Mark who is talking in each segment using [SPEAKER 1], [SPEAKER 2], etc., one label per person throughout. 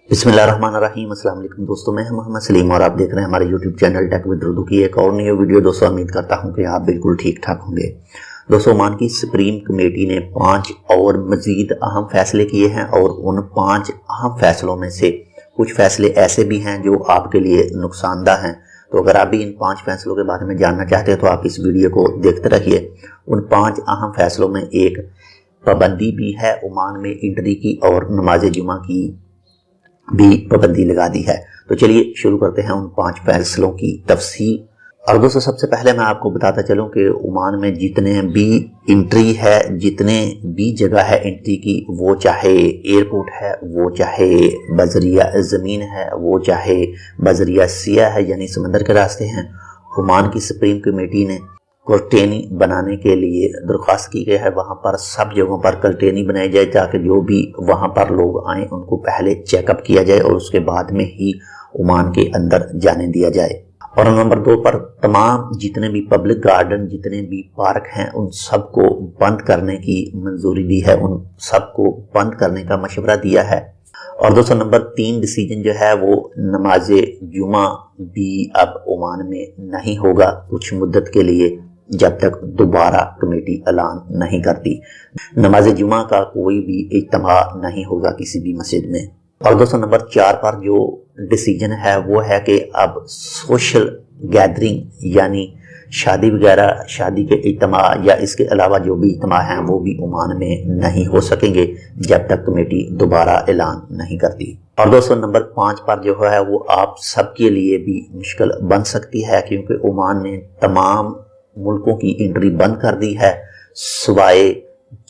[SPEAKER 1] बिस्मिल्लाहिर्रहमानिर्रहीम। अस्सलाम वालेकुम दोस्तों, मैं मोहम्मद सलीम और आप देख रहे हैं हमारे YouTube channel tech with Urdu की एक और नई वीडियो। दोस्तों उम्मीद करता हूं कि आप बिल्कुल ठीक ठाक होंगे। दोस्तों ओमान की सुप्रीम कमेटी ने 5 और मजीद अहम फैसले किए हैं और उन 5 अहम फैसलों में से कुछ फैसले ऐसे भी हैं जो आपके लिए नुकसानदा हैं। तो अगर आप भी इन 5 फैसलों के बारे में जानना चाहते हैं तो आप इस वीडियो को देखते रहिए। उन 5 अहम फैसलों में एक पाबंदी भी है ओमान में एंट्री की और नमाज जुमा की भी पाबंदी लगा दी है। तो चलिए शुरू करते हैं उन 5 फैसलों की तफसील। और दोस्तों सबसे पहले मैं आपको बताता चलूं कि ओमान में जितने भी एंट्री है, जितने भी जगह है एंट्री की, वो चाहे एयरपोर्ट है, वो चाहे बजरिया ज़मीन है, वो चाहे बजरिया सिया है यानी समंदर के रास्ते हैं, ओमान की सुप्रीम कमेटी ने कर्टेनी बनाने के लिए दरख्वास्त की गई है। वहाँ पर सब जगहों पर कर्टेनी बनाई जाए ताकि जो भी वहाँ पर लोग आए उनको पहले चेकअप किया जाए और उसके बाद में ही ओमान के अंदर जाने दिया जाए। और नंबर 2 पर तमाम जितने भी पब्लिक गार्डन, जितने भी पार्क हैं, उन सबको बंद करने की मंजूरी दी है, उन सबको बंद करने का मशवरा दिया है। और दोस्तों नंबर 3 डिसीजन जो है वो नमाज जुमा भी अब ओमान में नहीं होगा कुछ मुद्दत के लिए, जब तक दोबारा कमेटी ऐलान नहीं करती। नमाज जुमा का कोई भी इज्तिमा नहीं होगा किसी भी मस्जिद में। और दोस्तों नंबर 4 पर जो डिसीजन है वो है कि अब सोशल गैदरिंग यानी शादी वगैरह, शादी के इज्तिमा या इसके अलावा जो भी इज्तिमा हैं वो भी ओमान में नहीं हो सकेंगे जब तक कमेटी दोबारा ऐलान नहीं करती। और दोस्तों नंबर 5 पर जो है वो आप सबके लिए भी मुश्किल बन सकती है, क्योंकि ओमान ने तमाम मुल्कों की एंट्री बंद कर दी है सिवाय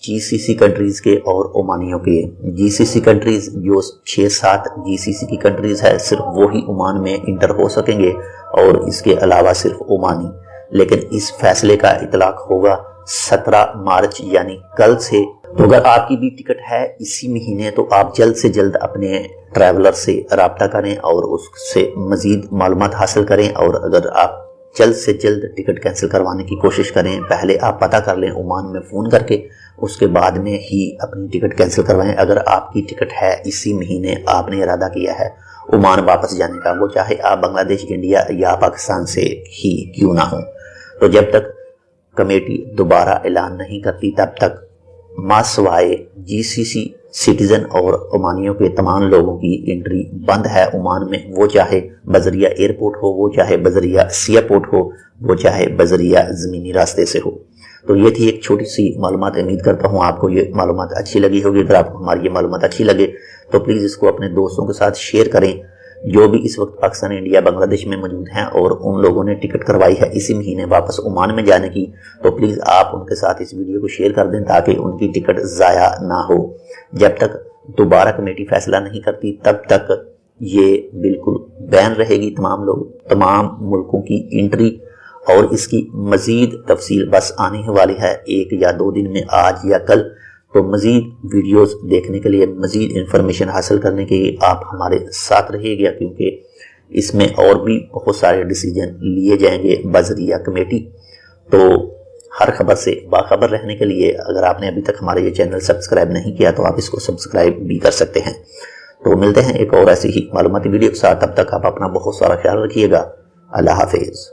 [SPEAKER 1] जीसीसी कंट्रीज के और ओमानियों के। जीसीसी कंट्रीज जो 6-7 जीसीसी की कंट्रीज है सिर्फ वो ही ओमान में इंटर हो सकेंगे और इसके अलावा सिर्फ ओमानी। लेकिन इस फैसले का इतलाक होगा 17 मार्च यानी कल से। तो अगर आपकी भी टिकट है इसी महीने तो आप जल्द से जल्द अपने ट्रैवलर से राब्ता करें और उससे मजीद मालूमात हासिल करें। और अगर आप जल्द से जल्द टिकट कैंसिल करवाने की कोशिश करें, पहले आप पता कर लें ओमान में फ़ोन करके, उसके बाद में ही अपनी टिकट कैंसिल करवाएं। अगर आपकी टिकट है इसी महीने, आपने इरादा किया है ओमान वापस जाने का, वो चाहे आप बांग्लादेश, इंडिया या पाकिस्तान से ही क्यों ना हो, तो जब तक कमेटी दोबारा ऐलान नहीं करती तब तक मासवाए जीसीसी सिटीजन और ओमानियों के तमाम लोगों की एंट्री बंद है ओमान में। वो चाहे बजरिया एयरपोर्ट हो, वो चाहे बजरिया सिया पोर्ट हो, वो चाहे बजरिया ज़मीनी रास्ते से हो। तो ये थी एक छोटी सी मालूमात। उम्मीद करता हूँ आपको ये मालूमात अच्छी लगी होगी। अगर आपको हमारी ये मालूमात अच्छी लगे तो प्लीज़ इसको अपने दोस्तों के साथ शेयर करें जो भी इस वक्त पाकिस्तान, इंडिया, बांग्लादेश में मौजूद हैं और उन लोगों ने टिकट करवाई है इसी महीने वापस ओमान में जाने की। तो प्लीज़ आप उनके साथ इस वीडियो को शेयर कर दें ताकि उनकी टिकट ज़ाया ना हो। जब तक दोबारा कमेटी फैसला नहीं करती तब तक ये बिल्कुल बैन रहेगी तमाम मुल्कों की एंट्री। और इसकी मज़ीद तफसील बस आने वाली है 1 या 2 दिन में, आज या कल। तो मज़ीद वीडियोस देखने के लिए, मज़ीद इन्फॉर्मेशन हासिल करने के लिए आप हमारे साथ रहिएगा, क्योंकि इसमें और भी बहुत सारे डिसीजन लिए जाएंगे बजरिया कमेटी। तो हर खबर से बाखबर रहने के लिए अगर आपने अभी तक हमारा ये चैनल सब्सक्राइब नहीं किया तो आप इसको सब्सक्राइब भी कर सकते हैं। तो मिलते हैं एक और ऐसी ही मालूमाती वीडियो के साथ। तब तक आप अपना बहुत सारा ख्याल रखिएगा। अल्लाह हाफिज़।